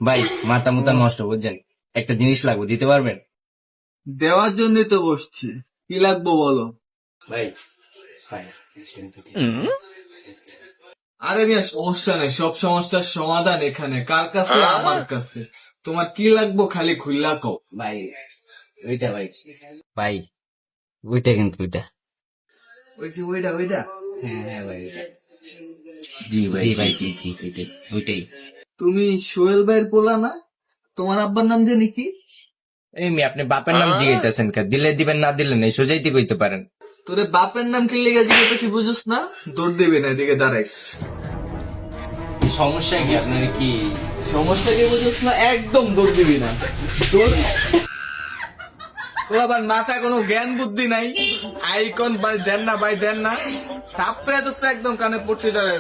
ভাই মাথা মুথা নষ্ট বুঝছেন, একটা জিনিস লাগবে, দিতে পারবেন? দেওয়ার জন্যই তো বসছি, কি লাগবো বলো। ভাই আরে মিয়া সমস্যা নেই, সব সমস্যার সমাধান এখানে। কার কাছে? আমার কাছে। তোমার কি লাগবো খালি খুললা কও। ভাই ওইটা ভাই ভাই ওইটা কিন্তু ওইটা ওই যে ওইটা ওইটা। হ্যাঁ হ্যাঁ ভাই ওইটা। জি ভাই জি জি ওইটাই ওইটাই। তুমি সোহেল ভাইয়ের পোলা না? তোমার আব্বার নাম জানি কি? এই মেয়ে, আপনি বাপের নাম জিজ্ঞাসেন কে? দিলে দিবেন, না দিলেন এই সোজাইতে কইতে পারেন। তোরে বাপের নাম কি লেগে জিজ্ঞেস বুঝুস না? দৌড় দিবি না, এদিকে দাঁড়াইস। কি সমস্যা কি আপনার? কি সমস্যা কি বুঝুস না? একদম দৌড় দিবি না। দৌড়। তোর আবার মাথায় কোনো জ্ঞান বুদ্ধি নাই। আইকন ভাই দেন না, ভাই দেন না। তারপরে তো একদম কানে পড়তে যাবে।